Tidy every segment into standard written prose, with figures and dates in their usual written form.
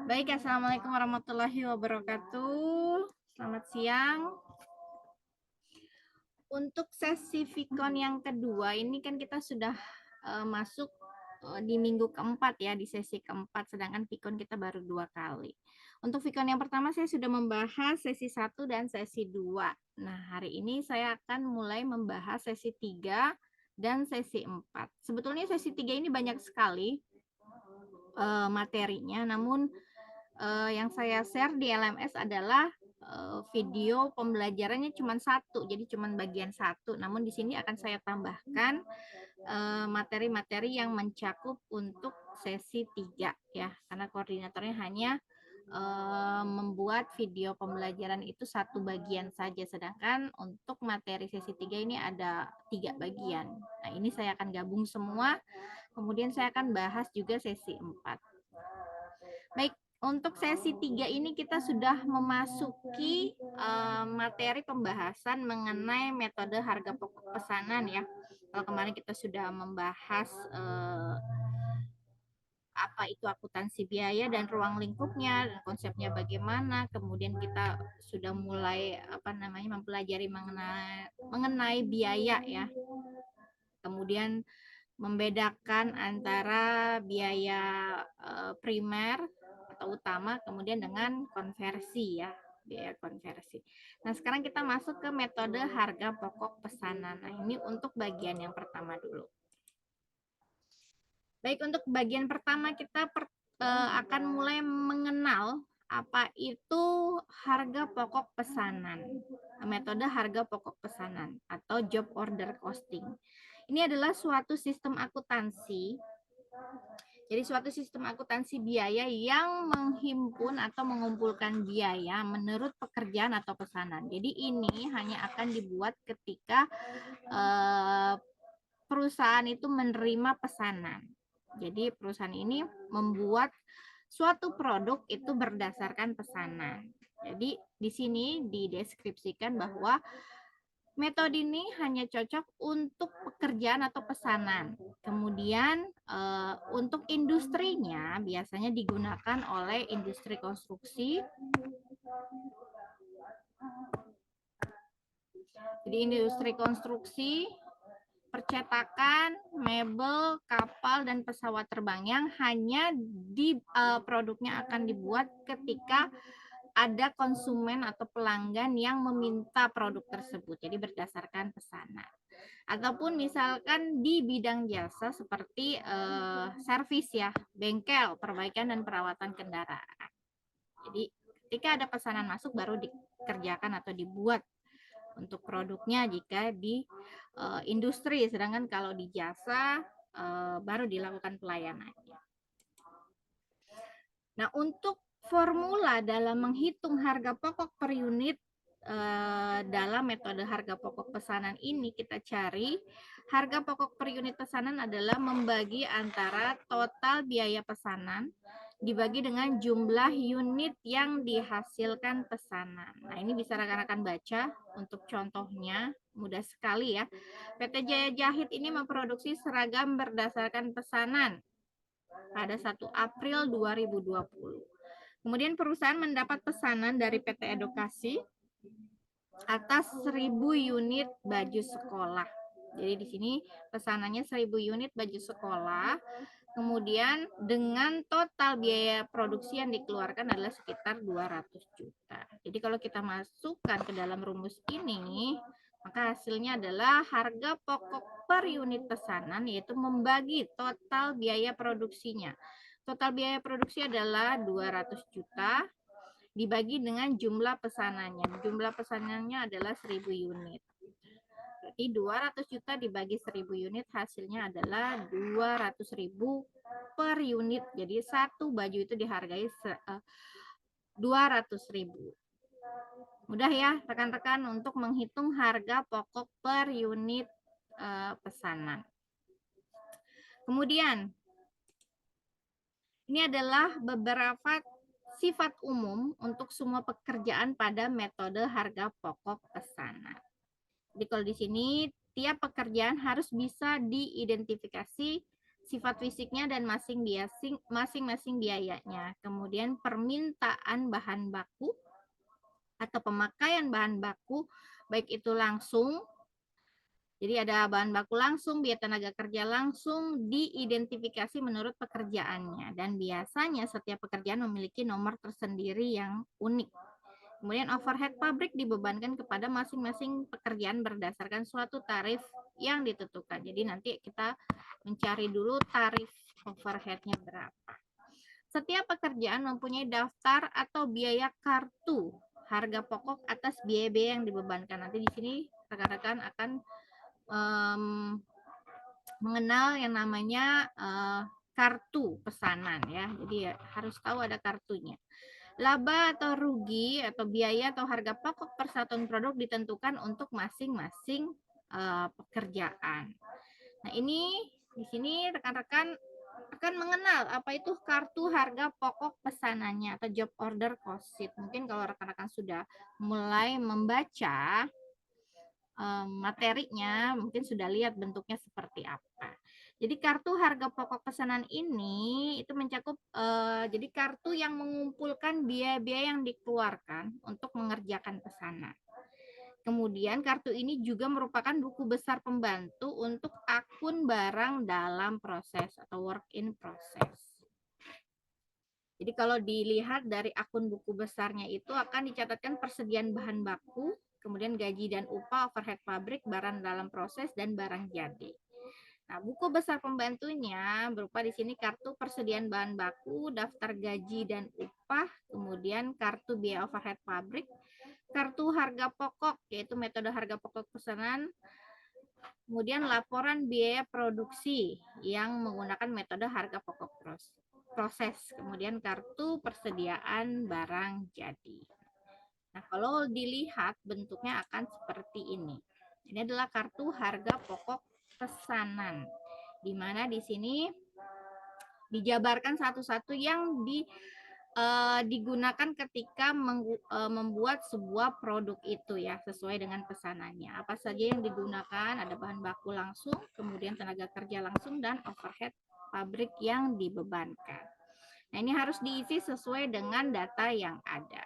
Baik, Assalamualaikum warahmatullahi wabarakatuh. Selamat siang. Untuk sesi Vikon yang kedua, ini kan kita sudah masuk di minggu keempat ya, di sesi keempat, sedangkan Vikon kita baru 2 kali. Untuk Vikon yang pertama saya sudah membahas sesi 1 dan sesi 2. Nah, hari ini saya akan mulai membahas sesi 3 dan sesi 4. Sebetulnya sesi 3 ini banyak sekali materinya, namun yang saya share di LMS adalah video pembelajarannya cuma satu, jadi cuma bagian satu. Namun di sini akan saya tambahkan materi-materi yang mencakup untuk sesi 3 ya, karena koordinatornya hanya membuat video pembelajaran itu satu bagian saja, sedangkan untuk materi sesi 3 ini ada 3 bagian. Nah, ini saya akan gabung semua, kemudian saya akan bahas juga sesi 4. Baik, untuk sesi 3 ini kita sudah memasuki materi pembahasan mengenai metode harga pokok pesanan ya. Kalau kemarin kita sudah membahas apa itu akuntansi biaya dan ruang lingkupnya dan konsepnya bagaimana. Kemudian kita sudah mulai mempelajari mengenai biaya ya. Kemudian membedakan antara biaya primer atau utama kemudian dengan konversi ya, biaya konversi. Nah, sekarang kita masuk ke metode harga pokok pesanan. Nah, ini untuk bagian yang pertama dulu. Baik, untuk bagian pertama kita akan mulai mengenal apa itu harga pokok pesanan. Metode harga pokok pesanan atau job order costing. Ini adalah suatu sistem akuntansi. Jadi suatu sistem akuntansi biaya yang menghimpun atau mengumpulkan biaya menurut pekerjaan atau pesanan. Jadi ini hanya akan dibuat ketika perusahaan itu menerima pesanan. Jadi perusahaan ini membuat suatu produk itu berdasarkan pesanan. Jadi di sini dideskripsikan bahwa metode ini hanya cocok untuk pekerjaan atau pesanan. Kemudian untuk industrinya biasanya digunakan oleh industri konstruksi. Jadi industri konstruksi, percetakan, mebel, kapal, dan pesawat terbang yang hanya produknya akan dibuat ketika ada konsumen atau pelanggan yang meminta produk tersebut, jadi berdasarkan pesanan. Ataupun misalkan di bidang jasa seperti servis ya, bengkel, perbaikan dan perawatan kendaraan. Jadi ketika ada pesanan masuk baru dikerjakan atau dibuat untuk produknya jika di industri, sedangkan kalau di jasa baru dilakukan pelayanannya. Nah, untuk formula dalam menghitung harga pokok per unit dalam metode harga pokok pesanan ini kita cari harga pokok per unit pesanan adalah membagi antara total biaya pesanan dibagi dengan jumlah unit yang dihasilkan pesanan. Nah, ini bisa rekan-rekan baca untuk contohnya, mudah sekali ya. PT Jaya Jahit ini memproduksi seragam berdasarkan pesanan pada 1 April 2020. Kemudian perusahaan mendapat pesanan dari PT Edukasi atas 1000 unit baju sekolah. Jadi di sini pesanannya 1000 unit baju sekolah. Kemudian dengan total biaya produksi yang dikeluarkan adalah sekitar 200 juta. Jadi kalau kita masukkan ke dalam rumus ini, maka hasilnya adalah harga pokok per unit pesanan, yaitu membagi total biaya produksinya. Total biaya produksi adalah 200 juta dibagi dengan jumlah pesanannya. Jumlah pesanannya adalah 1000 unit. Berarti 200 juta dibagi 1000 unit hasilnya adalah 200.000 per unit. Jadi satu baju itu dihargai 200.000. Mudah ya rekan-rekan untuk menghitung harga pokok per unit pesanan. Kemudian ini adalah beberapa sifat umum untuk semua pekerjaan pada metode harga pokok pesanan. Jadi kalau di sini tiap pekerjaan harus bisa diidentifikasi sifat fisiknya dan masing-masing biayanya. Kemudian permintaan bahan baku atau pemakaian bahan baku, baik itu langsung, jadi ada bahan baku langsung, biaya tenaga kerja langsung, diidentifikasi menurut pekerjaannya. Dan biasanya setiap pekerjaan memiliki nomor tersendiri yang unik. Kemudian overhead pabrik dibebankan kepada masing-masing pekerjaan berdasarkan suatu tarif yang ditentukan. Jadi nanti kita mencari dulu tarif overheadnya berapa. Setiap pekerjaan mempunyai daftar atau biaya kartu harga pokok atas biaya-biaya yang dibebankan. Nanti di sini rekan-rekan akan mengenal yang namanya kartu pesanan ya. Jadi ya, harus tahu ada kartunya. Laba atau rugi atau biaya atau harga pokok per satuan produk ditentukan untuk masing-masing pekerjaan. Nah, ini di sini rekan-rekan akan mengenal apa itu kartu harga pokok pesanannya atau job order cost sheet. Mungkin kalau rekan-rekan sudah mulai membaca materinya, mungkin sudah lihat bentuknya seperti apa. Jadi kartu harga pokok pesanan ini itu mencakup jadi kartu yang mengumpulkan biaya-biaya yang dikeluarkan untuk mengerjakan pesanan. Kemudian kartu ini juga merupakan buku besar pembantu untuk akun barang dalam proses atau work in process. Jadi kalau dilihat dari akun buku besarnya itu akan dicatatkan persediaan bahan baku, kemudian gaji dan upah, overhead pabrik, barang dalam proses, dan barang jadi. Nah, buku besar pembantunya berupa di sini kartu persediaan bahan baku, daftar gaji dan upah, kemudian kartu biaya overhead pabrik, kartu harga pokok, yaitu metode harga pokok pesanan, kemudian laporan biaya produksi yang menggunakan metode harga pokok proses, kemudian kartu persediaan barang jadi. Nah, kalau dilihat bentuknya akan seperti ini. Ini adalah kartu harga pokok pesanan, di mana di sini dijabarkan satu-satu yang digunakan ketika membuat sebuah produk itu ya, sesuai dengan pesanannya. Apa saja yang digunakan, ada bahan baku langsung, kemudian tenaga kerja langsung, dan overhead pabrik yang dibebankan. Nah, ini harus diisi sesuai dengan data yang ada.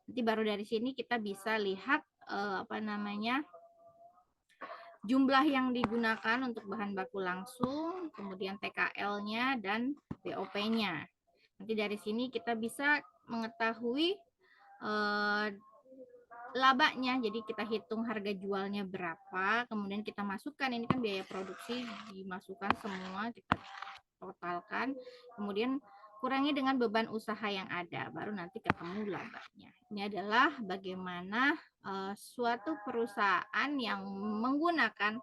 Nanti baru dari sini kita bisa lihat jumlah yang digunakan untuk bahan baku langsung, kemudian TKL-nya dan BOP-nya. Nanti dari sini kita bisa mengetahui labanya, jadi kita hitung harga jualnya berapa, kemudian kita masukkan, ini kan biaya produksi dimasukkan semua, kita totalkan, kemudian kurangi dengan beban usaha yang ada, baru nanti ketemu labanya. Ini adalah bagaimana suatu perusahaan yang menggunakan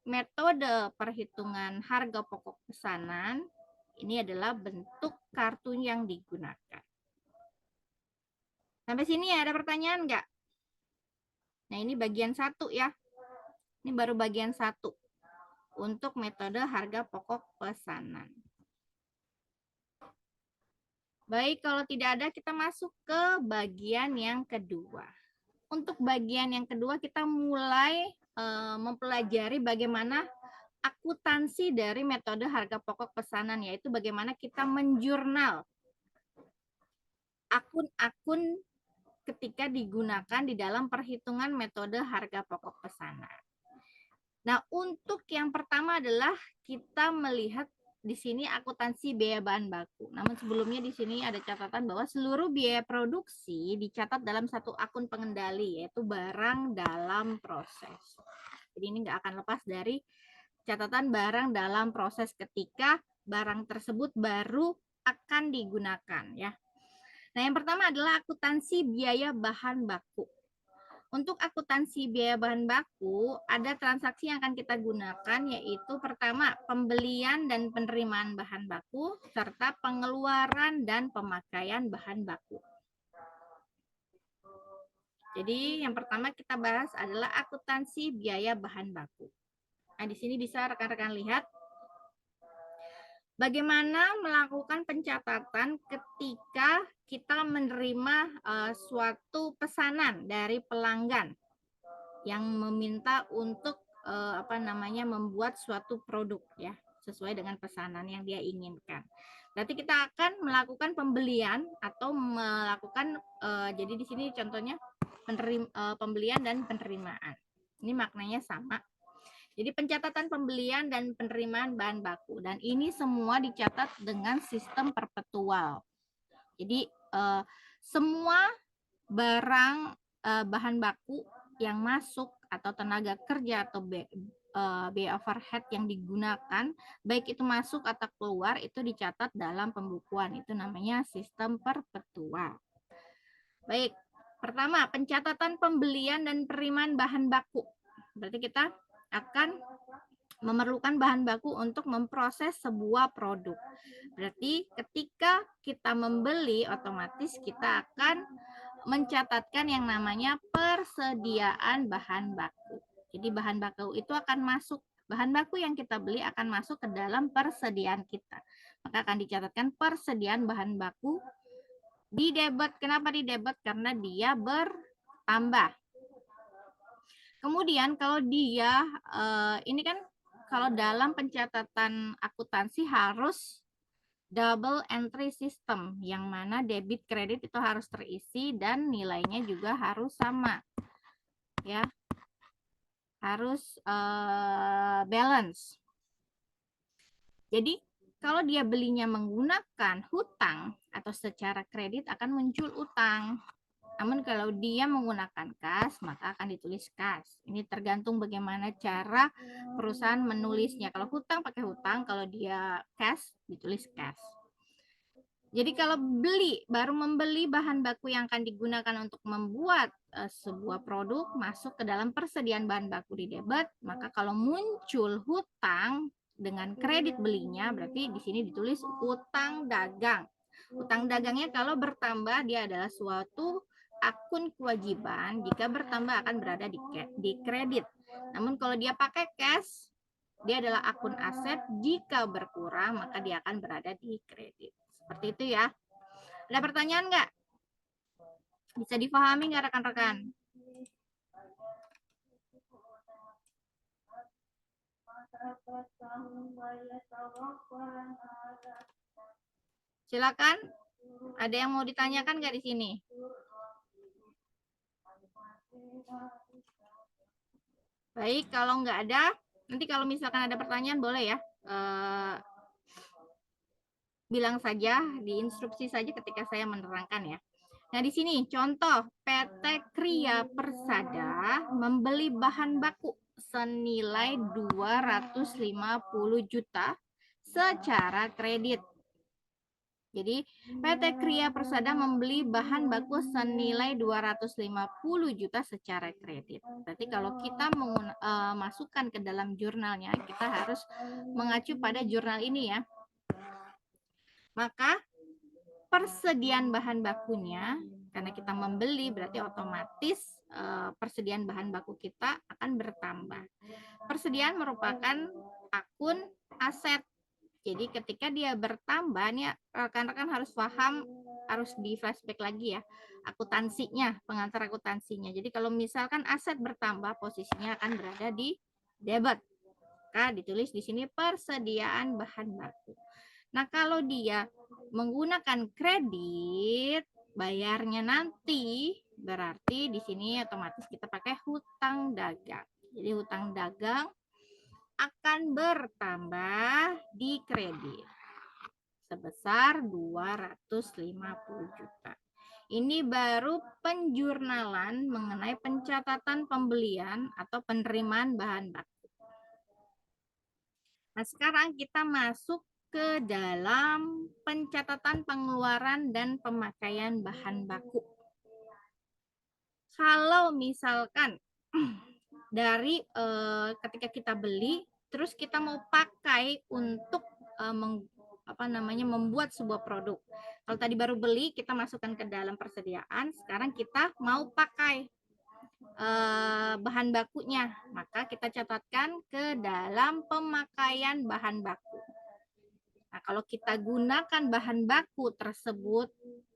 metode perhitungan harga pokok pesanan, ini adalah bentuk kartu yang digunakan. Sampai sini ya, ada pertanyaan nggak? Nah, ini bagian 1 ya. Ini baru bagian 1 untuk metode harga pokok pesanan. Baik, kalau tidak ada kita masuk ke bagian yang kedua. Untuk bagian yang kedua kita mulai mempelajari bagaimana akuntansi dari metode harga pokok pesanan, yaitu bagaimana kita menjurnal akun-akun ketika digunakan di dalam perhitungan metode harga pokok pesanan. Nah, untuk yang pertama adalah kita melihat di sini akuntansi biaya bahan baku. Namun sebelumnya di sini ada catatan bahwa seluruh biaya produksi dicatat dalam satu akun pengendali, yaitu barang dalam proses. Jadi ini nggak akan lepas dari catatan barang dalam proses ketika barang tersebut baru akan digunakan ya. Nah, yang pertama adalah akuntansi biaya bahan baku. Untuk akuntansi biaya bahan baku, ada transaksi yang akan kita gunakan, yaitu pertama, pembelian dan penerimaan bahan baku, serta pengeluaran dan pemakaian bahan baku. Jadi, yang pertama kita bahas adalah akuntansi biaya bahan baku. Nah, di sini bisa rekan-rekan lihat bagaimana melakukan pencatatan ketika kita menerima suatu pesanan dari pelanggan yang meminta untuk membuat suatu produk ya. sesuai dengan pesanan yang dia inginkan. Berarti kita akan melakukan pembelian atau melakukan jadi di sini contohnya pembelian dan penerimaan. Ini maknanya sama. Jadi pencatatan pembelian dan penerimaan bahan baku, dan ini semua dicatat dengan sistem perpetual. Jadi semua barang bahan baku yang masuk atau tenaga kerja atau biaya overhead yang digunakan, baik itu masuk atau keluar, itu dicatat dalam pembukuan. Itu namanya sistem perpetual. Baik, pertama pencatatan pembelian dan penerimaan bahan baku. Berarti kita akan memerlukan bahan baku untuk memproses sebuah produk. Berarti ketika kita membeli, otomatis kita akan mencatatkan yang namanya persediaan bahan baku. Jadi bahan baku itu akan masuk, bahan baku yang kita beli akan masuk ke dalam persediaan kita. Maka akan dicatatkan persediaan bahan baku di debit. Kenapa di debit? Karena dia bertambah. Kemudian kalau dia, ini kan kalau dalam pencatatan akuntansi harus double entry system, yang mana debit kredit itu harus terisi dan nilainya juga harus sama, ya, harus balance. Jadi kalau dia belinya menggunakan hutang atau secara kredit akan muncul utang. Namun kalau dia menggunakan kas, maka akan ditulis kas. Ini tergantung bagaimana cara perusahaan menulisnya. Kalau hutang pakai hutang, kalau dia cash ditulis cash. Jadi kalau baru membeli bahan baku yang akan digunakan untuk membuat sebuah produk masuk ke dalam persediaan bahan baku di debit, maka kalau muncul hutang dengan kredit belinya, berarti di sini ditulis utang dagang. Utang dagangnya kalau bertambah dia adalah suatu akun kewajiban, jika bertambah akan berada di kredit. Namun kalau dia pakai cash, dia adalah akun aset, jika berkurang maka dia akan berada di kredit. Seperti itu ya. Ada pertanyaan nggak? Bisa dipahami nggak rekan-rekan? Silakan. Ada yang mau ditanyakan nggak di sini? Baik, kalau nggak ada, nanti kalau misalkan ada pertanyaan boleh ya. Bilang saja, di instruksi saja ketika saya menerangkan ya. Nah, di sini contoh PT Kria Persada membeli bahan baku senilai 250 juta secara kredit. Jadi PT Kria Persada membeli bahan baku senilai 250 juta secara kredit. Berarti kalau kita masukkan ke dalam jurnalnya, kita harus mengacu pada jurnal ini ya. Maka persediaan bahan bakunya, karena kita membeli berarti otomatis persediaan bahan baku kita akan bertambah. Persediaan merupakan akun aset. Jadi ketika dia bertambah, nih rekan-rekan harus paham, harus di flashback lagi ya, akuntansinya, pengantar akuntansinya. Jadi kalau misalkan aset bertambah, posisinya akan berada di debit. Maka ditulis di sini persediaan bahan baku. Nah, kalau dia menggunakan kredit, bayarnya nanti, berarti di sini otomatis kita pakai hutang dagang. Jadi hutang dagang akan bertambah di kredit sebesar 250 juta. Ini baru penjurnalan mengenai pencatatan pembelian atau penerimaan bahan baku. Nah, sekarang kita masuk ke dalam pencatatan pengeluaran dan pemakaian bahan baku. Kalau misalkan dari ketika kita beli, terus kita mau pakai untuk membuat sebuah produk. Kalau tadi baru beli, kita masukkan ke dalam persediaan. Sekarang kita mau pakai bahan bakunya, maka kita catatkan ke dalam pemakaian bahan baku. Nah, kalau kita gunakan bahan baku tersebut,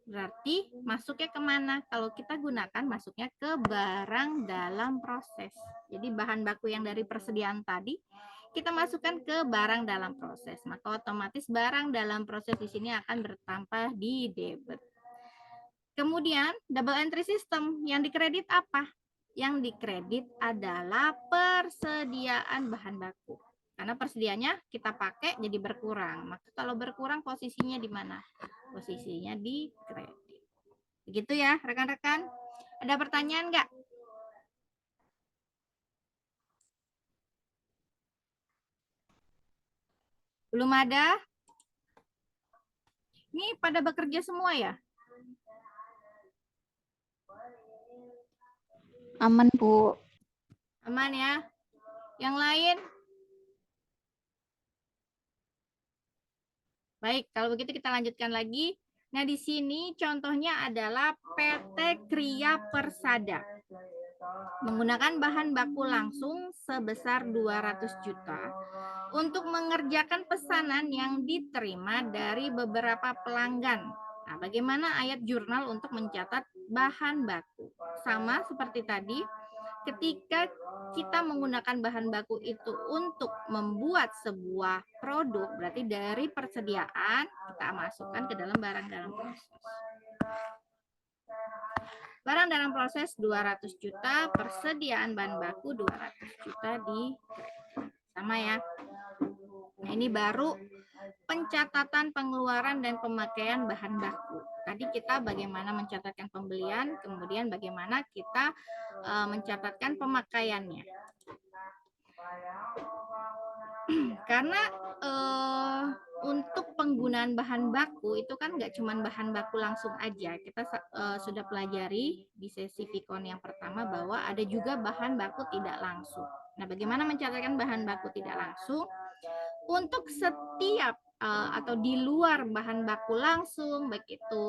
berarti masuknya kemana? Kalau kita gunakan, masuknya ke barang dalam proses. Jadi bahan baku yang dari persediaan tadi, kita masukkan ke barang dalam proses. Maka otomatis barang dalam proses di sini akan bertambah di debit. Kemudian double entry system, yang dikredit apa? Yang dikredit adalah persediaan bahan baku. Karena persediaannya kita pakai jadi berkurang. Maka kalau berkurang posisinya di mana? Posisinya di kredit. Begitu ya rekan-rekan. Ada pertanyaan nggak? Belum ada? Ini pada bekerja semua ya? Aman, Bu. Aman ya? Yang lain? Baik, kalau begitu kita lanjutkan lagi. Nah, di sini contohnya adalah PT Kria Persada. Menggunakan bahan baku langsung sebesar 200 juta untuk mengerjakan pesanan yang diterima dari beberapa pelanggan. Nah, bagaimana ayat jurnal untuk mencatat bahan baku? Sama seperti tadi, ketika kita menggunakan bahan baku itu untuk membuat sebuah produk, berarti dari persediaan kita masukkan ke dalam barang dalam proses. Barang dalam proses 200 juta, persediaan bahan baku 200 juta di sama ya. Nah, ini baru pencatatan pengeluaran dan pemakaian bahan baku. Tadi kita bagaimana mencatatkan pembelian, kemudian bagaimana kita mencatatkan pemakaiannya. Karena untuk penggunaan bahan baku itu kan nggak cuma bahan baku langsung aja. Kita sudah pelajari di sesi Vicon yang pertama bahwa ada juga bahan baku tidak langsung. Nah, bagaimana mencatatkan bahan baku tidak langsung? Untuk setiap atau di luar bahan baku langsung, baik itu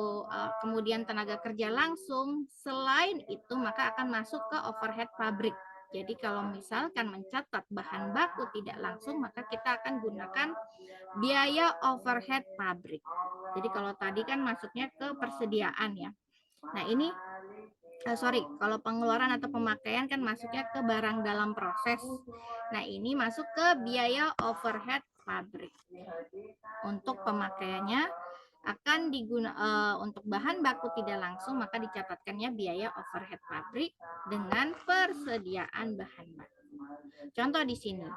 kemudian tenaga kerja langsung, selain itu maka akan masuk ke overhead pabrik. Jadi kalau misalkan mencatat bahan baku tidak langsung, maka kita akan gunakan biaya overhead pabrik. Jadi kalau tadi kan masuknya ke persediaan ya. Nah ini kalau pengeluaran atau pemakaian kan masuknya ke barang dalam proses. Nah ini masuk ke biaya overhead pabrik. Untuk pemakaiannya akan digunakan untuk bahan baku tidak langsung, maka dicatatkannya biaya overhead pabrik dengan persediaan bahan baku. Contoh di sini,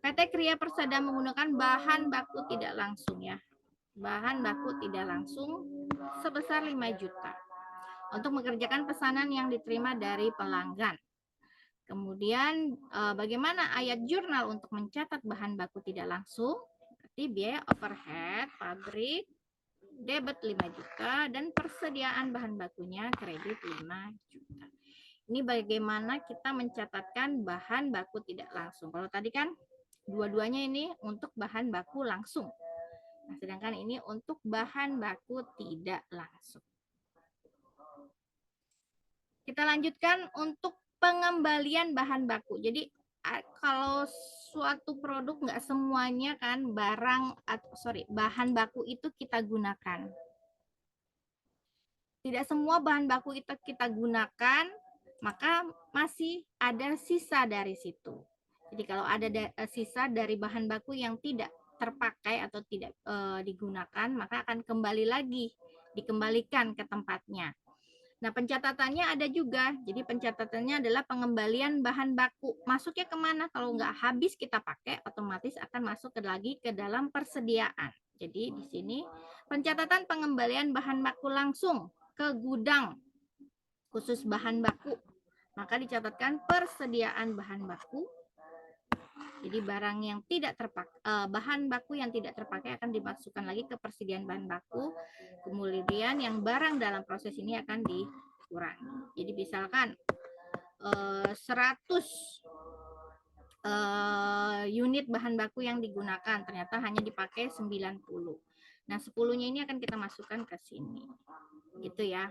PT Kria Persada menggunakan bahan baku tidak langsung ya. Bahan baku tidak langsung sebesar 5 juta untuk mengerjakan pesanan yang diterima dari pelanggan. Kemudian bagaimana ayat jurnal untuk mencatat bahan baku tidak langsung? Berarti biaya overhead pabrik debit 5 juta dan persediaan bahan bakunya kredit 5 juta. Ini bagaimana kita mencatatkan bahan baku tidak langsung. Kalau tadi kan dua-duanya ini untuk bahan baku langsung. Nah, sedangkan ini untuk bahan baku tidak langsung. Kita lanjutkan untuk pengembalian bahan baku. Jadi kalau suatu produk nggak semuanya kan bahan baku itu kita gunakan. Tidak semua bahan baku itu kita gunakan, maka masih ada sisa dari situ. Jadi kalau ada sisa dari bahan baku yang tidak terpakai atau tidak digunakan, maka akan kembali lagi, dikembalikan ke tempatnya. Nah, pencatatannya ada juga. Jadi pencatatannya adalah pengembalian bahan baku. Masuknya kemana? Kalau nggak habis kita pakai, otomatis akan masuk lagi ke dalam persediaan. Jadi di sini pencatatan pengembalian bahan baku langsung ke gudang khusus bahan baku. Maka dicatatkan persediaan bahan baku. Jadi barang yang tidak terpakai, bahan baku yang tidak terpakai akan dimasukkan lagi ke persediaan bahan baku. Kemudian yang barang dalam proses ini akan dikurangi. Jadi misalkan 100 unit bahan baku yang digunakan ternyata hanya dipakai 90. Nah, 10-nya ini akan kita masukkan ke sini. Gitu ya.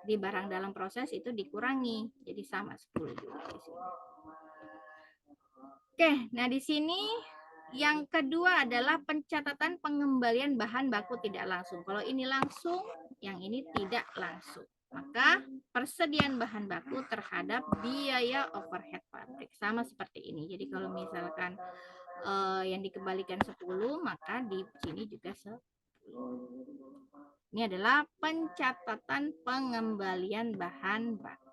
Di barang dalam proses itu dikurangi. Jadi sama 10 juga di sini. Oke, nah di sini yang kedua adalah pencatatan pengembalian bahan baku tidak langsung. Kalau ini langsung, yang ini tidak langsung. Maka persediaan bahan baku terhadap biaya overhead pabrik sama seperti ini. Jadi kalau misalkan yang dikembalikan 10, maka di sini juga 10. Ini adalah pencatatan pengembalian bahan baku.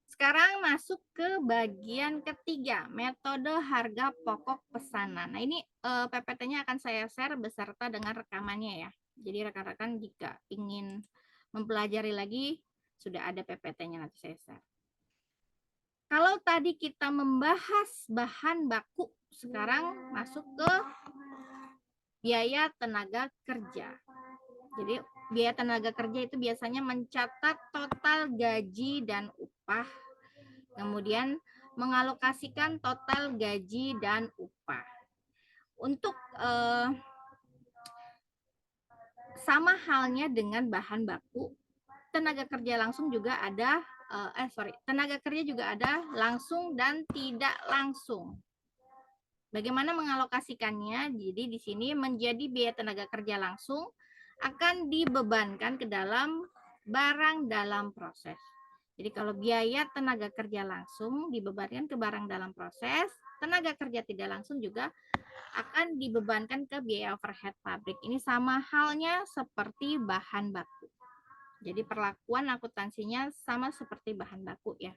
Sekarang masuk ke bagian ketiga, metode harga pokok pesanan. Nah, ini PPT-nya akan saya share beserta dengan rekamannya ya. Jadi rekan-rekan jika ingin mempelajari lagi, sudah ada PPT-nya, nanti saya share. Kalau tadi kita membahas bahan baku, sekarang masuk ke biaya tenaga kerja. Jadi biaya tenaga kerja itu biasanya mencatat total gaji dan upah, kemudian mengalokasikan total gaji dan upah. Untuk sama halnya dengan bahan baku, tenaga kerja langsung juga ada, tenaga kerja juga ada langsung dan tidak langsung. Bagaimana mengalokasikannya? Jadi di sini menjadi biaya tenaga kerja langsung akan dibebankan ke dalam barang dalam proses. Jadi kalau biaya tenaga kerja langsung dibebankan ke barang dalam proses, tenaga kerja tidak langsung juga akan dibebankan ke biaya overhead pabrik. Ini sama halnya seperti bahan baku. Jadi perlakuan akuntansinya sama seperti bahan baku ya.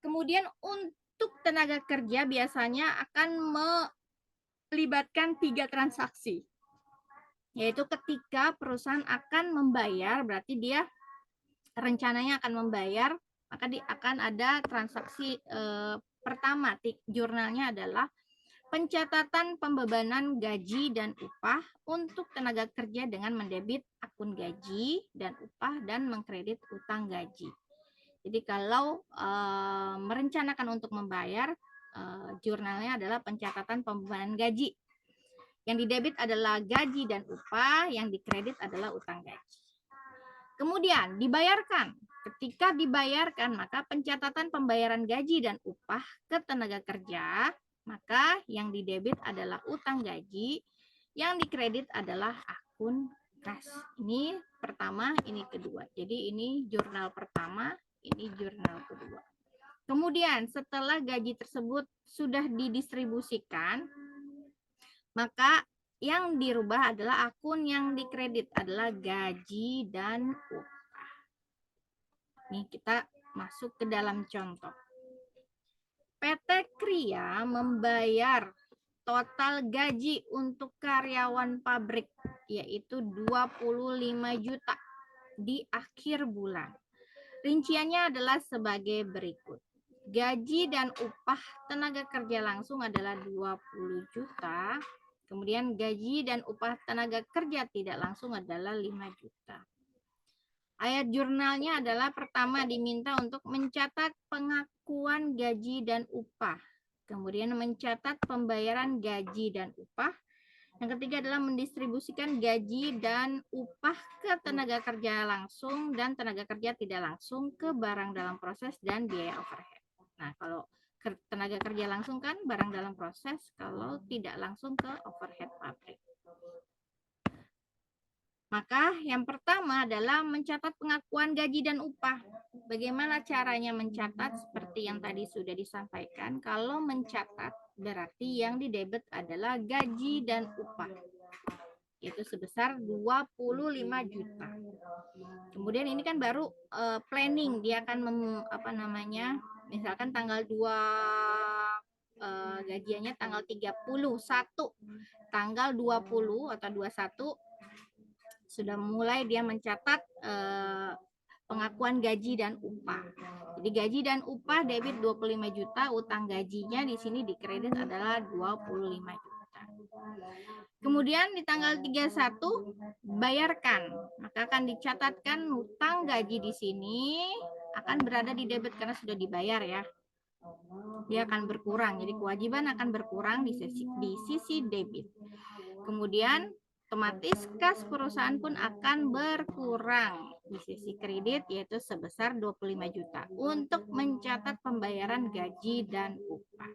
Kemudian untuk tenaga kerja biasanya akan melibatkan 3 transaksi. Yaitu ketika perusahaan akan membayar, berarti dia rencananya akan membayar, maka akan ada transaksi pertama, jurnalnya adalah pencatatan pembebanan gaji dan upah untuk tenaga kerja dengan mendebit akun gaji dan upah dan mengkredit utang gaji. Jadi kalau merencanakan untuk membayar, jurnalnya adalah pencatatan pembebanan gaji. Yang didebit adalah gaji dan upah, yang dikredit adalah utang gaji. Kemudian dibayarkan. Ketika dibayarkan, maka pencatatan pembayaran gaji dan upah ke tenaga kerja, maka yang didebit adalah utang gaji, yang dikredit adalah akun kas. Ini pertama, ini kedua. Jadi ini jurnal pertama, ini jurnal kedua. Kemudian setelah gaji tersebut sudah didistribusikan, maka yang dirubah adalah akun yang dikredit adalah gaji dan upah. Nih kita masuk ke dalam contoh. PT Kria membayar total gaji untuk karyawan pabrik yaitu 25 juta di akhir bulan. Rinciannya adalah sebagai berikut. Gaji dan upah tenaga kerja langsung adalah 20 juta. Kemudian gaji dan upah tenaga kerja tidak langsung adalah 5 juta. Ayat jurnalnya adalah pertama diminta untuk mencatat pengakuan gaji dan upah. Kemudian mencatat pembayaran gaji dan upah. Yang ketiga adalah mendistribusikan gaji dan upah ke tenaga kerja langsung dan tenaga kerja tidak langsung ke barang dalam proses dan biaya overhead. Nah, kalau tenaga kerja langsung kan barang dalam proses, kalau tidak langsung ke overhead pabrik. Maka yang pertama adalah mencatat pengakuan gaji dan upah. Bagaimana caranya mencatat? Seperti yang tadi sudah disampaikan, kalau mencatat berarti yang didebit adalah gaji dan upah. Itu sebesar 25 juta. Kemudian ini kan baru planning, dia akan misalkan tanggal 2 gajiannya tanggal 31, tanggal 20 atau 21 sudah mulai dia mencatat pengakuan gaji dan upah. Jadi gaji dan upah debit 25 juta, utang gajinya di sini dikredit adalah 25 juta. Kemudian di tanggal 31 bayarkan, maka akan dicatatkan utang gaji di sini akan berada di debit karena sudah dibayar ya. Dia akan berkurang, jadi kewajiban akan berkurang di sisi debit. Kemudian otomatis kas perusahaan pun akan berkurang di sisi kredit yaitu sebesar 25 juta untuk mencatat pembayaran gaji dan upah.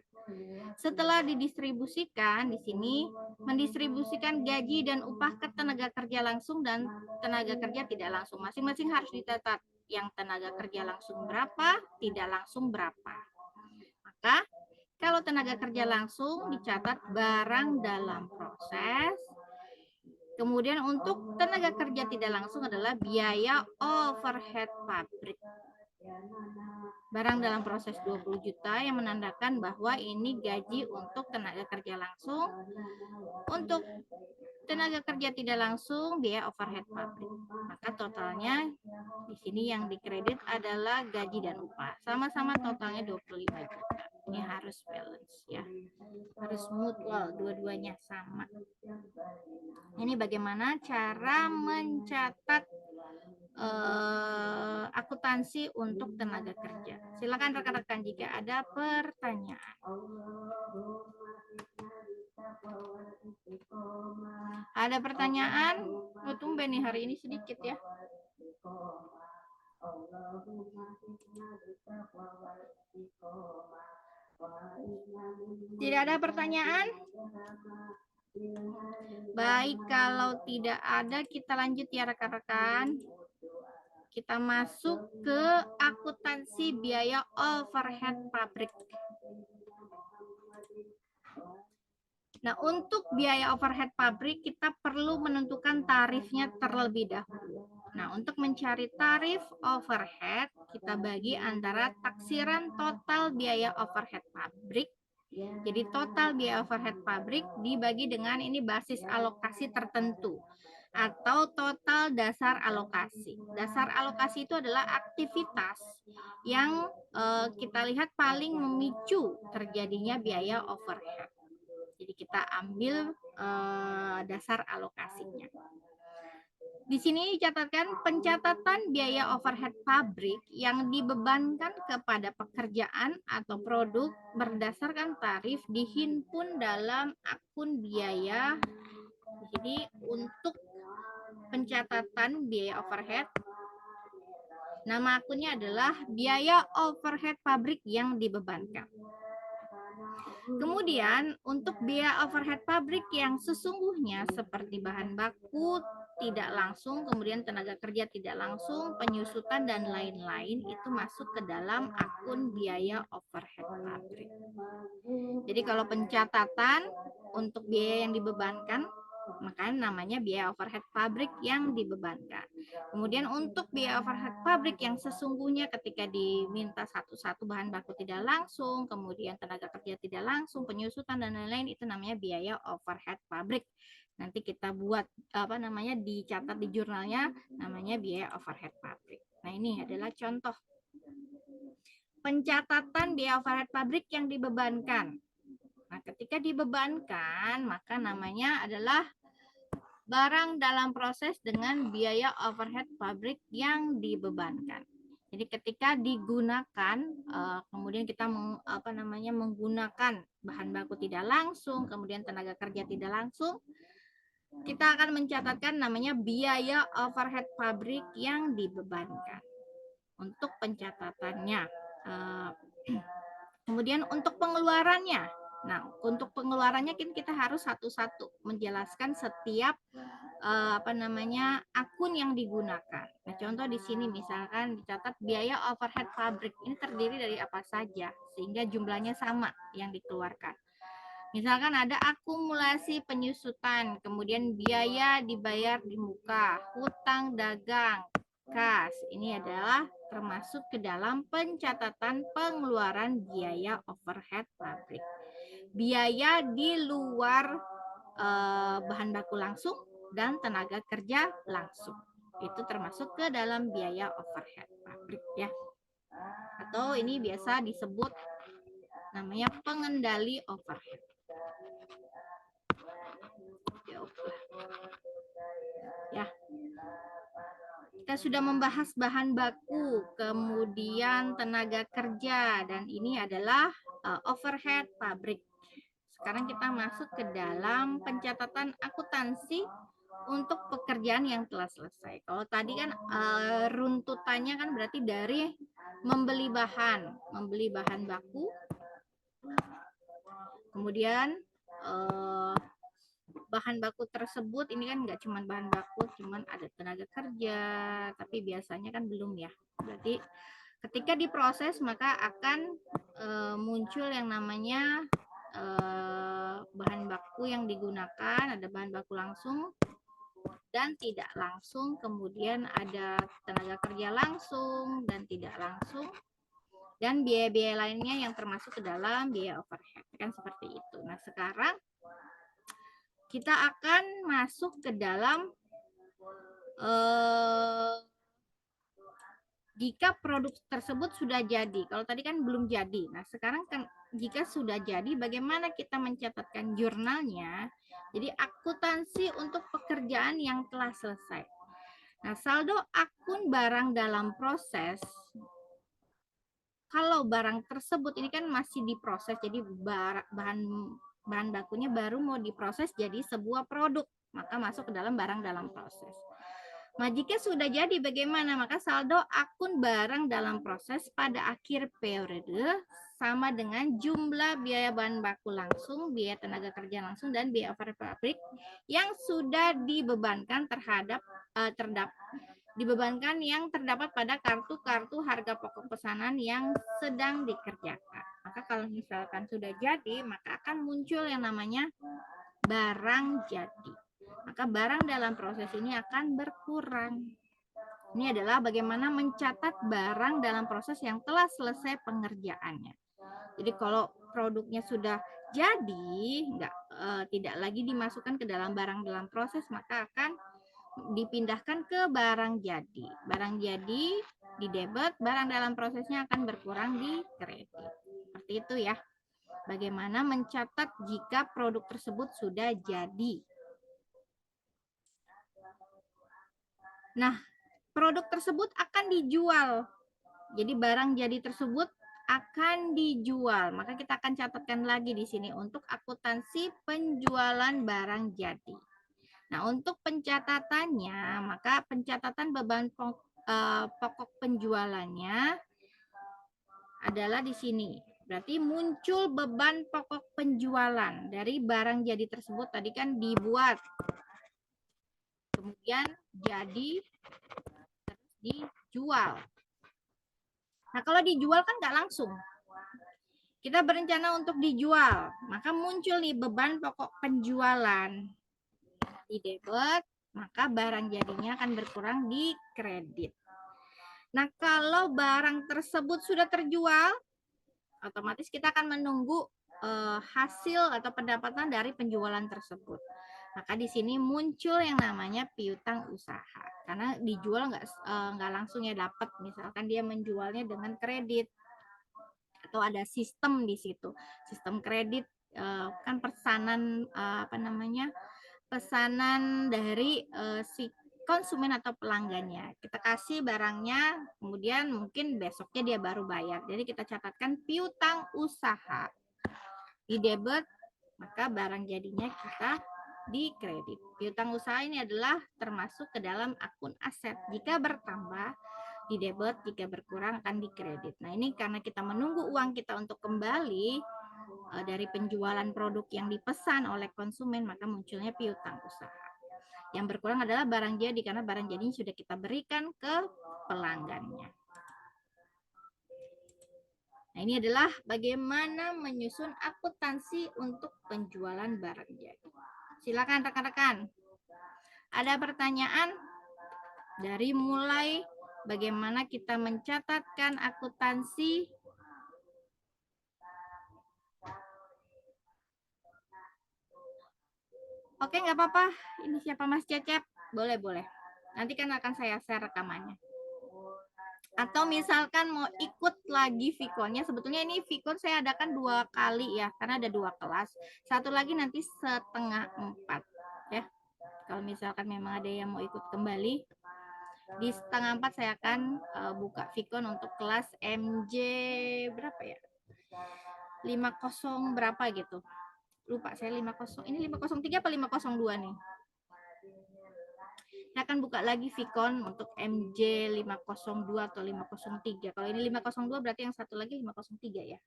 Setelah didistribusikan, di sini mendistribusikan gaji dan upah ke tenaga kerja langsung dan tenaga kerja tidak langsung. Masing-masing harus dicatat yang tenaga kerja langsung berapa, tidak langsung berapa. Maka kalau tenaga kerja langsung dicatat barang dalam proses. Kemudian untuk tenaga kerja tidak langsung adalah biaya overhead pabrik. Barang dalam proses 20 juta yang menandakan bahwa ini gaji untuk tenaga kerja langsung. Untuk tenaga kerja tidak langsung biaya overhead pabrik. Maka totalnya di sini yang dikredit adalah gaji dan upah. Sama-sama totalnya 25 juta. Ini harus balance ya. Harus mutual, dua-duanya sama. Ini bagaimana cara mencatat akuntansi untuk tenaga kerja. Silakan rekan-rekan jika ada pertanyaan. Ada pertanyaan? Oh, tumben nih hari ini sedikit ya. Tidak ada pertanyaan? Baik, kalau tidak ada kita lanjut ya rekan-rekan. Kita masuk ke akuntansi biaya overhead pabrik. Nah, untuk biaya overhead pabrik kita perlu menentukan tarifnya terlebih dahulu. Nah, untuk mencari tarif overhead, kita bagi antara taksiran total biaya overhead pabrik. Jadi total biaya overhead pabrik dibagi dengan ini basis alokasi tertentu atau total dasar alokasi. Dasar alokasi itu adalah aktivitas yang kita lihat paling memicu terjadinya biaya overhead. Jadi kita ambil dasar alokasinya. Di sini dicatatkan pencatatan biaya overhead pabrik yang dibebankan kepada pekerjaan atau produk berdasarkan tarif dihimpun dalam akun biaya. Jadi untuk pencatatan biaya overhead, nama akunnya adalah biaya overhead pabrik yang dibebankan. Kemudian untuk biaya overhead pabrik yang sesungguhnya seperti bahan baku tidak langsung, kemudian tenaga kerja tidak langsung, penyusutan dan lain-lain itu masuk ke dalam akun biaya overhead pabrik. Jadi kalau pencatatan untuk biaya yang dibebankan, maka namanya biaya overhead pabrik yang dibebankan. Kemudian untuk biaya overhead pabrik yang sesungguhnya ketika diminta satu-satu bahan baku tidak langsung, kemudian tenaga kerja tidak langsung, penyusutan dan lain-lain itu namanya biaya overhead pabrik. Nanti kita buat dicatat di jurnalnya namanya biaya overhead pabrik. Nah, ini adalah contoh pencatatan biaya overhead pabrik yang dibebankan. Nah, ketika dibebankan, maka namanya adalah barang dalam proses dengan biaya overhead pabrik yang dibebankan. Jadi ketika digunakan, kemudian kita menggunakan bahan baku tidak langsung, kemudian tenaga kerja tidak langsung, kita akan mencatatkan namanya biaya overhead pabrik yang dibebankan untuk pencatatannya. Kemudian untuk pengeluarannya, nah untuk pengeluarannya kita harus satu-satu menjelaskan setiap akun yang digunakan. Nah, contoh di sini misalkan dicatat biaya overhead pabrik ini terdiri dari apa saja sehingga jumlahnya sama yang dikeluarkan. Misalkan ada akumulasi penyusutan, kemudian biaya dibayar di muka, hutang dagang, kas. Ini adalah termasuk ke dalam pencatatan pengeluaran biaya overhead pabrik. Biaya di luar bahan baku langsung dan tenaga kerja langsung. Itu termasuk ke dalam biaya overhead pabrik ya. Atau ini biasa disebut namanya pengendali overhead. Ya. Kita sudah membahas bahan baku, kemudian tenaga kerja, dan ini adalah overhead pabrik. Sekarang kita masuk ke dalam pencatatan akuntansi untuk pekerjaan yang telah selesai. Kalau tadi kan runtutannya kan berarti dari membeli bahan baku, kemudian bahan baku tersebut ini kan nggak cuma bahan baku, cuman ada tenaga kerja, tapi biasanya kan belum ya. Berarti Ketika diproses maka akan muncul yang namanya bahan baku yang digunakan, ada bahan baku langsung dan tidak langsung, kemudian ada tenaga kerja langsung dan tidak langsung, dan biaya-biaya lainnya yang termasuk ke dalam biaya overhead, kan seperti itu. Nah, sekarang kita akan masuk ke dalam jika produk tersebut sudah jadi. Kalau tadi kan belum jadi. Nah, sekarang kan jika sudah jadi, bagaimana kita mencatatkan jurnalnya? Jadi akuntansi untuk pekerjaan yang telah selesai. Nah, saldo akun barang dalam proses. Kalau barang tersebut ini kan masih diproses, jadi bahan bakunya baru mau diproses jadi sebuah produk, maka masuk ke dalam barang dalam proses. Nah, jika sudah jadi bagaimana? Maka saldo akun barang dalam proses pada akhir periode sama dengan jumlah biaya bahan baku langsung, biaya tenaga kerja langsung, dan biaya overhead pabrik yang sudah dibebankan yang terdapat pada kartu-kartu harga pokok pesanan yang sedang dikerjakan. Maka kalau misalkan sudah jadi, maka akan muncul yang namanya barang jadi. Maka barang dalam proses ini akan berkurang. Ini adalah bagaimana mencatat barang dalam proses yang telah selesai pengerjaannya. Jadi kalau produknya sudah jadi, tidak lagi dimasukkan ke dalam barang dalam proses, maka akan dipindahkan ke barang jadi. Barang jadi di debit, barang dalam prosesnya akan berkurang di kredit. Seperti itu ya. Bagaimana mencatat jika produk tersebut sudah jadi. Nah, produk tersebut akan dijual. Jadi barang jadi tersebut akan dijual. Maka kita akan catatkan lagi di sini untuk akuntansi penjualan barang jadi. Nah, untuk pencatatannya, maka pencatatan beban pokok penjualannya adalah di sini. Berarti muncul beban pokok penjualan dari barang jadi tersebut. Tadi kan dibuat, kemudian jadi, terus dijual. Nah, kalau dijual kan nggak langsung. Kita berencana untuk dijual, maka muncul nih beban pokok penjualan. Di debit, maka barang jadinya akan berkurang di kredit. Nah, kalau barang tersebut sudah terjual, otomatis kita akan menunggu hasil atau pendapatan dari penjualan tersebut. Maka di sini muncul yang namanya piutang usaha. Karena dijual nggak langsung ya dapat. Misalkan dia menjualnya dengan kredit atau ada sistem di situ. Sistem kredit kan pesanan pesanan dari si konsumen atau pelanggannya. Kita kasih barangnya, kemudian mungkin besoknya dia baru bayar. Jadi kita catatkan piutang usaha. Di debit, maka barang jadinya kita di kredit. Piutang usaha ini adalah termasuk ke dalam akun aset. Jika bertambah, di debit, jika berkurang akan di kredit. Nah, ini karena kita menunggu uang kita untuk kembali dari penjualan produk yang dipesan oleh konsumen, maka munculnya piutang usaha. Yang berkurang adalah barang jadi, karena barang jadi sudah kita berikan ke pelanggannya. Nah, ini adalah bagaimana menyusun akuntansi untuk penjualan barang jadi. Silakan rekan-rekan. Ada pertanyaan? Dari mulai bagaimana kita mencatatkan akuntansi. Oke, nggak apa-apa. Ini siapa Mas Cecep? Boleh, boleh. Nanti kan akan saya share rekamannya. Atau misalkan mau ikut lagi Vkonnya, sebetulnya ini Vkon saya adakan 2 kali ya, karena ada 2 kelas. Satu lagi nanti setengah 4 ya. Kalau misalkan memang ada yang mau ikut kembali, di setengah 4 saya akan buka Vkon untuk kelas MJ berapa ya? 50 berapa gitu. Lupa saya 50. Ini 503 apa 502 nih? Saya akan buka lagi Vkon untuk MJ 502 atau 503. Kalau ini 502 berarti yang satu lagi 503 ya.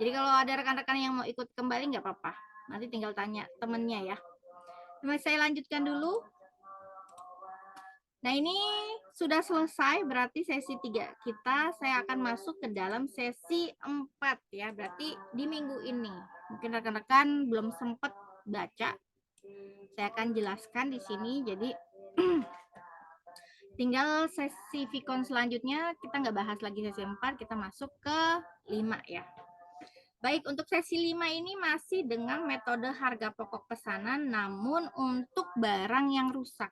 Jadi kalau ada rekan-rekan yang mau ikut kembali nggak apa-apa. Nanti tinggal tanya temennya ya. Saya lanjutkan dulu. Nah, ini sudah selesai, berarti sesi 3 kita. Saya akan masuk ke dalam sesi 4 ya, berarti di minggu ini. Mungkin rekan-rekan belum sempat baca. Saya akan jelaskan di sini, jadi tinggal sesi Vicon selanjutnya kita nggak bahas lagi sesi 4, kita masuk ke 5 ya. Baik, untuk sesi 5 ini masih dengan metode harga pokok pesanan, namun untuk barang yang rusak.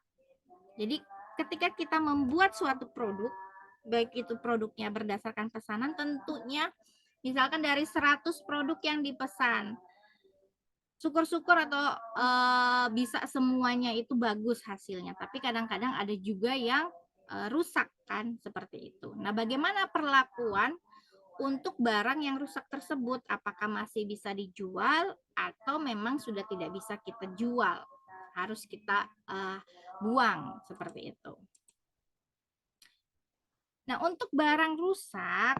Jadi ketika kita membuat suatu produk, baik itu produknya berdasarkan pesanan, tentunya misalkan dari 100 produk yang dipesan, syukur-syukur atau bisa semuanya itu bagus hasilnya, tapi kadang-kadang ada juga yang rusak kan, seperti itu. Nah, bagaimana perlakuan untuk barang yang rusak tersebut? Apakah masih bisa dijual atau memang sudah tidak bisa kita jual? Harus kita buang, seperti itu. Nah, untuk barang rusak,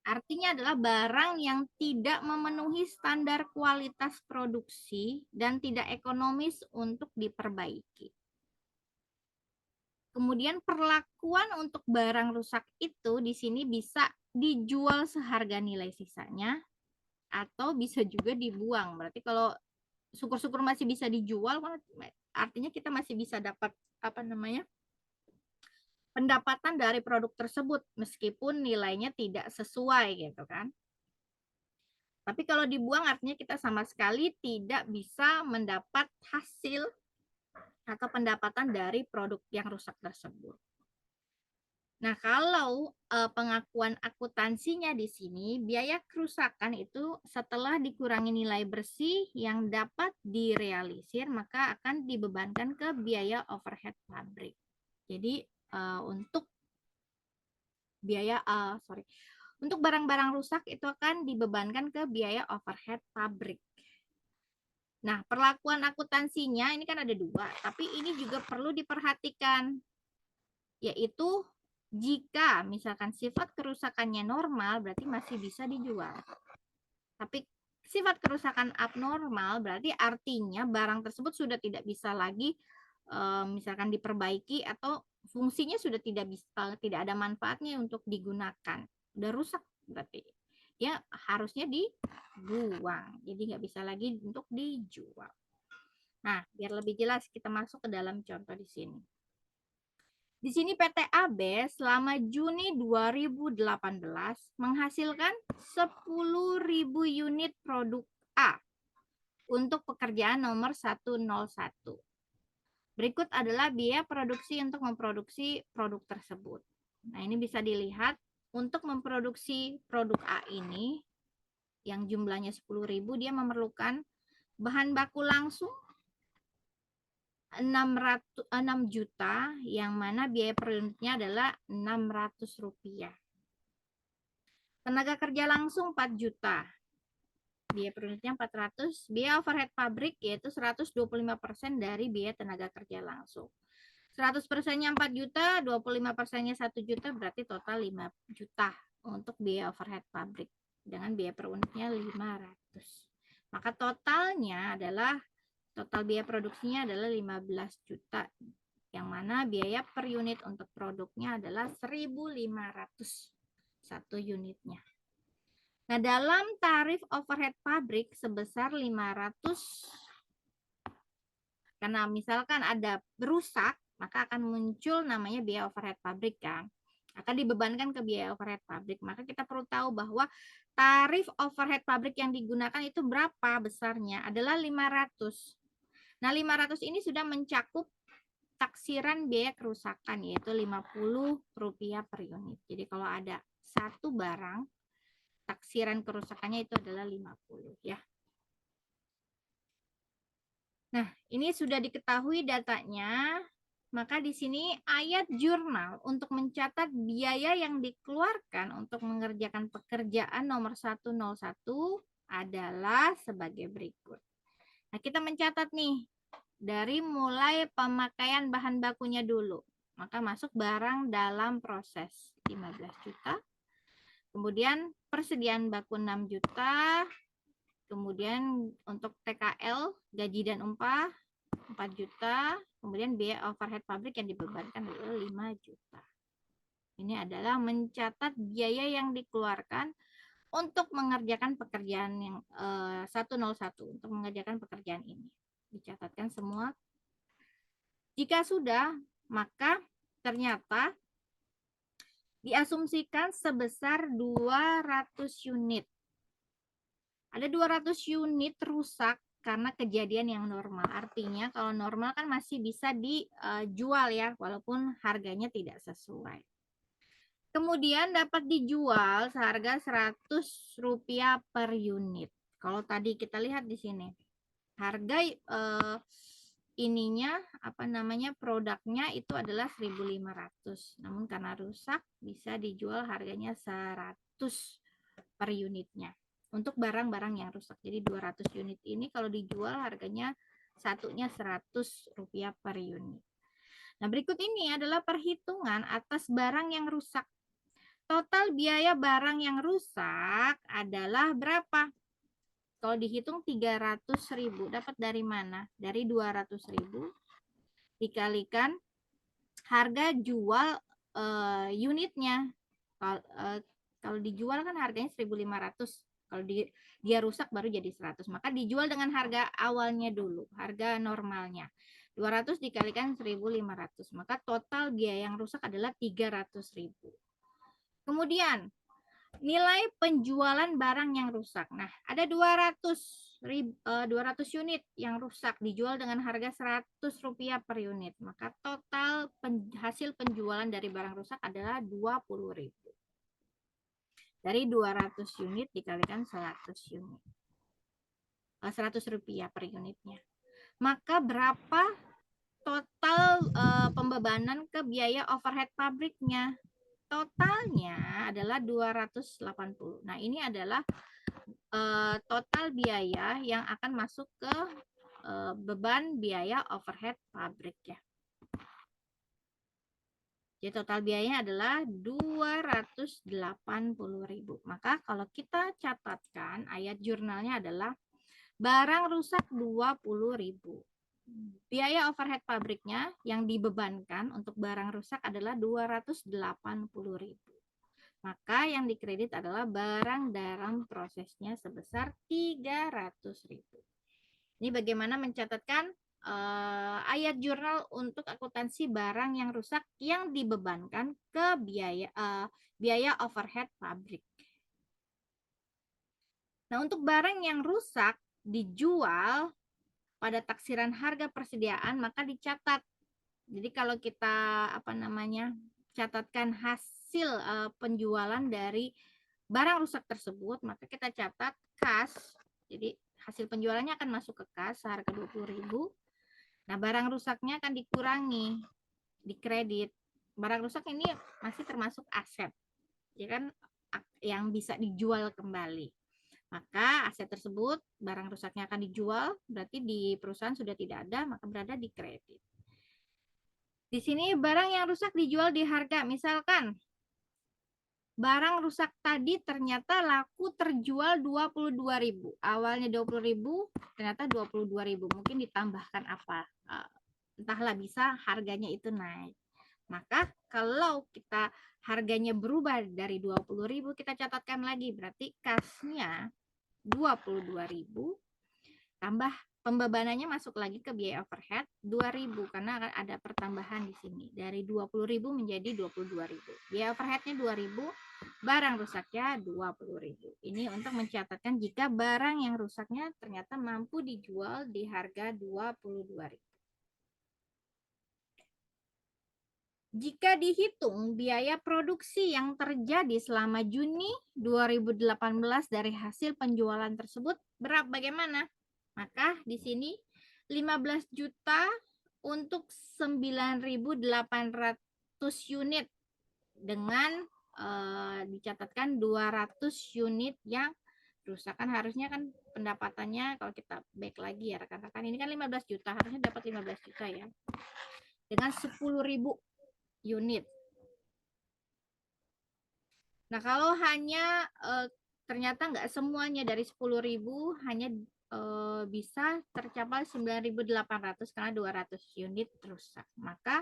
artinya adalah barang yang tidak memenuhi standar kualitas produksi dan tidak ekonomis untuk diperbaiki. Kemudian perlakuan untuk barang rusak itu di sini bisa dijual seharga nilai sisanya atau bisa juga dibuang. Berarti kalau syukur-syukur masih bisa dijual, artinya kita masih bisa dapat pendapatan dari produk tersebut meskipun nilainya tidak sesuai gitu kan. Tapi kalau dibuang artinya kita sama sekali tidak bisa mendapat hasil atau pendapatan dari produk yang rusak tersebut. Nah, kalau pengakuan akuntansinya di sini, biaya kerusakan itu setelah dikurangi nilai bersih yang dapat direalisir, maka akan dibebankan ke biaya overhead pabrik. Jadi untuk untuk barang-barang rusak itu akan dibebankan ke biaya overhead pabrik. Nah, perlakuan akuntansinya ini kan ada 2, tapi ini juga perlu diperhatikan, yaitu jika misalkan sifat kerusakannya normal, berarti masih bisa dijual. Tapi sifat kerusakan abnormal, berarti artinya barang tersebut sudah tidak bisa lagi misalkan diperbaiki atau fungsinya sudah tidak ada manfaatnya untuk digunakan. Udah rusak berarti. Ya harusnya dibuang. Jadi nggak bisa lagi untuk dijual. Nah, biar lebih jelas kita masuk ke dalam contoh di sini. Di sini PT AB selama Juni 2018 menghasilkan 10.000 unit produk A untuk pekerjaan nomor 101. Berikut adalah biaya produksi untuk memproduksi produk tersebut. Nah, ini bisa dilihat untuk memproduksi produk A ini yang jumlahnya 10.000, dia memerlukan bahan baku langsung 6 juta, yang mana biaya per unitnya adalah Rp600. Tenaga kerja langsung 4 juta. Biaya per unitnya 400. Biaya overhead pabrik yaitu 125% dari biaya tenaga kerja langsung. 100%-nya 4 juta, 25%-nya 1 juta, berarti total 5 juta untuk biaya overhead pabrik. Dengan biaya per unitnya 500. Maka totalnya adalah total biaya produksinya adalah 15 juta, yang mana biaya per unit untuk produknya adalah 1.500 satu unitnya. Nah, dalam tarif overhead pabrik sebesar 500, karena misalkan ada rusak, maka akan muncul namanya biaya overhead pabrik kan. Akan dibebankan ke biaya overhead pabrik. Maka kita perlu tahu bahwa tarif overhead pabrik yang digunakan itu berapa besarnya? Adalah 500. Nah, 500 ini sudah mencakup taksiran biaya kerusakan, yaitu Rp50 per unit. Jadi kalau ada satu barang, taksiran kerusakannya itu adalah 50 ya. Nah, ini sudah diketahui datanya, maka di sini ayat jurnal untuk mencatat biaya yang dikeluarkan untuk mengerjakan pekerjaan nomor 101 adalah sebagai berikut. Nah, kita mencatat nih, dari mulai pemakaian bahan bakunya dulu. Maka masuk barang dalam proses 15 juta. Kemudian persediaan baku 6 juta. Kemudian untuk TKL, gaji dan upah 4 juta, kemudian biaya overhead pabrik yang dibebankan adalah 5 juta. Ini adalah mencatat biaya yang dikeluarkan untuk mengerjakan pekerjaan yang 101, untuk mengerjakan pekerjaan ini. Dicatatkan semua. Jika sudah, maka ternyata diasumsikan sebesar 200 unit. Ada 200 unit rusak karena kejadian yang normal. Artinya kalau normal kan masih bisa dijual ya, walaupun harganya tidak sesuai. Kemudian dapat dijual seharga Rp100 per unit. Kalau tadi kita lihat di sini, harga ininya produknya itu adalah 1.500. Namun karena rusak bisa dijual harganya 100 per unitnya. Untuk barang-barang yang rusak. Jadi 200 unit ini kalau dijual harganya satunya Rp100 per unit. Nah, berikut ini adalah perhitungan atas barang yang rusak. Total biaya barang yang rusak adalah berapa? Kalau dihitung 300.000, dapat dari mana? Dari 200.000 dikalikan harga jual unitnya. Kalau dijual kan harganya 1.500. Kalau dia rusak baru jadi 100. Maka dijual dengan harga awalnya dulu, harga normalnya. 200 dikalikan 1.500. Maka total biaya yang rusak adalah 300.000. Kemudian nilai penjualan barang yang rusak. Nah, ada 200 unit yang rusak dijual dengan harga Rp100 per unit. Maka total hasil penjualan dari barang rusak adalah 20.000. Dari 200 unit dikalikan 100 unit. Rp100 per unitnya. Maka berapa total pembebanan ke biaya overhead pabriknya? Totalnya adalah 280. Nah, ini adalah total biaya yang akan masuk ke beban biaya overhead pabrik ya. Jadi total biayanya adalah 280.000. Maka kalau kita catatkan ayat jurnalnya adalah barang rusak 20.000. Biaya overhead pabriknya yang dibebankan untuk barang rusak adalah 280.000. Maka yang dikredit adalah barang dalam prosesnya sebesar 300.000. Ini bagaimana mencatatkan ayat jurnal untuk akuntansi barang yang rusak yang dibebankan ke biaya overhead pabrik. Nah, untuk barang yang rusak dijual pada taksiran harga persediaan maka dicatat. Jadi kalau kita catatkan hasil penjualan dari barang rusak tersebut, maka kita catat kas. Jadi hasil penjualannya akan masuk ke kas seharga 20.000. Nah, barang rusaknya akan dikurangi, dikredit. Barang rusak ini masih termasuk aset, ya kan, yang bisa dijual kembali. Maka aset tersebut, barang rusaknya akan dijual, berarti di perusahaan sudah tidak ada, maka berada di kredit. Di sini barang yang rusak dijual di harga, misalkan barang rusak tadi ternyata laku terjual 22.000. Awalnya 20.000, ternyata 22.000. Mungkin ditambahkan apa? Entahlah, bisa harganya itu naik. Maka kalau kita harganya berubah dari 20.000, kita catatkan lagi. Berarti kasnya 22.000 tambah pembebanannya masuk lagi ke biaya overhead 2.000 karena akan ada pertambahan di sini dari 20.000 menjadi 22.000. Biaya overheadnya 2.000, barang rusaknya 20.000. Ini untuk mencatatkan jika barang yang rusaknya ternyata mampu dijual di harga 22.000. Jika dihitung biaya produksi yang terjadi selama Juni 2018 dari hasil penjualan tersebut, bagaimana? Maka di sini 15 juta untuk 9.800 unit dengan dicatatkan 200 unit yang rusak. Kan harusnya kan pendapatannya kalau kita back lagi ya rekan-rekan, ini kan 15 juta, harusnya dapat 15 juta ya. Dengan 10.000 unit. Nah, kalau hanya ternyata nggak semuanya dari 10.000, hanya bisa tercapai 9.800 karena 200 unit rusak. Maka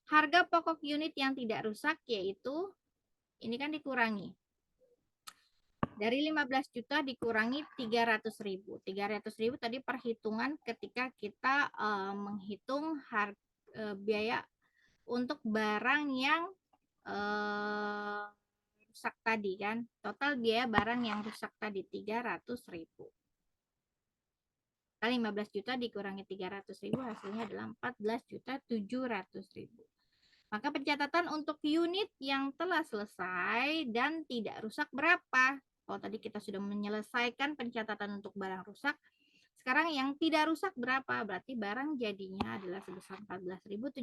harga pokok unit yang tidak rusak yaitu ini kan dikurangi. Dari 15 juta dikurangi 300.000. 300.000 tadi perhitungan ketika kita menghitung biaya untuk barang yang rusak tadi kan. Total biaya barang yang rusak tadi 300.000. Kali 15 juta dikurangi 300.000 hasilnya adalah 14.700.000. Maka pencatatan untuk unit yang telah selesai dan tidak rusak berapa? Kalau tadi kita sudah menyelesaikan pencatatan untuk barang rusak, sekarang yang tidak rusak berapa? Berarti barang jadinya adalah sebesar 14.700.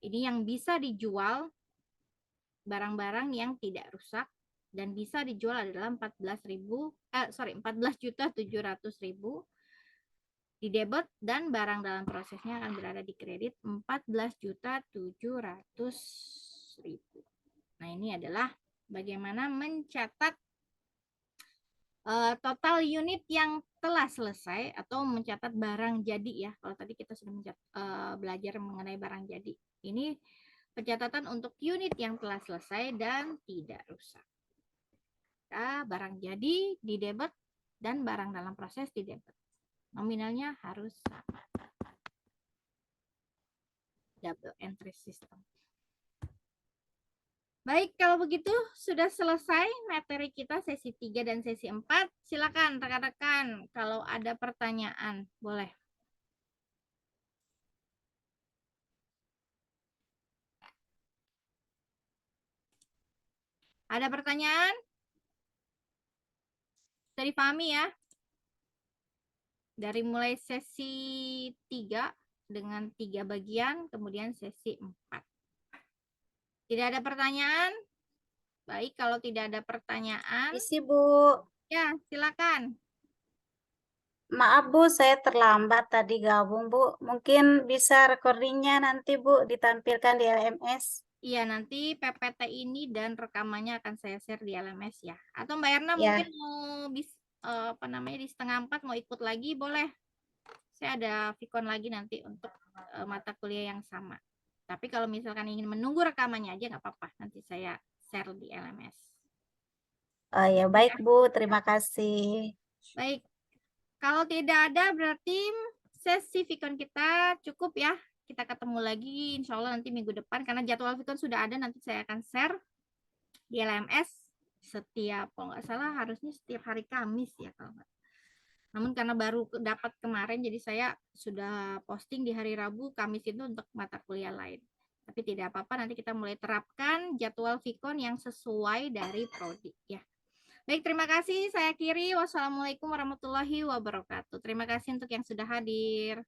Ini yang bisa dijual, barang-barang yang tidak rusak dan bisa dijual adalah 14.700.000 di debit dan barang dalam prosesnya akan berada di kredit 14.700.000. Nah, ini adalah bagaimana mencatat total unit yang telah selesai atau mencatat barang jadi ya. Kalau tadi kita sudah belajar mengenai barang jadi. Ini pencatatan untuk unit yang telah selesai dan tidak rusak. Barang jadi di debit dan barang dalam proses di debit. Nominalnya harus sama. Double entry system. Baik, kalau begitu sudah selesai materi kita sesi 3 dan sesi 4. Silakan rekan-rekan kalau ada pertanyaan, boleh. Ada pertanyaan? Bisa dipahami ya? Dari mulai sesi 3 dengan 3 bagian, kemudian sesi 4. Tidak ada pertanyaan? Baik, kalau tidak ada pertanyaan. Isi, Bu. Ya, silakan. Maaf, Bu, saya terlambat tadi gabung, Bu. Mungkin bisa recordingnya nanti, Bu, ditampilkan di LMS. Iya, nanti PPT ini dan rekamannya akan saya share di LMS ya. Atau Mbak Erna Ya. mungkin mau di setengah 4 mau ikut lagi, boleh. Saya ada Vicon lagi nanti untuk mata kuliah yang sama. Tapi kalau misalkan ingin menunggu rekamannya aja nggak apa-apa. Nanti saya share di LMS. Oh ya, baik, Bu. Terima kasih. Baik. Kalau tidak ada berarti sesi Vicon kita cukup ya. Kita ketemu lagi insya Allah nanti minggu depan. Karena jadwal Vicon sudah ada, nanti saya akan share di LMS setiap, kalau nggak salah harusnya setiap hari Kamis ya kalau nggak. Namun karena baru dapat kemarin, jadi saya sudah posting di hari Rabu, Kamis itu untuk mata kuliah lain. Tapi tidak apa-apa, nanti kita mulai terapkan jadwal Vicon yang sesuai dari prodi ya. Baik, terima kasih. Saya akhiri. Wassalamualaikum warahmatullahi wabarakatuh. Terima kasih untuk yang sudah hadir.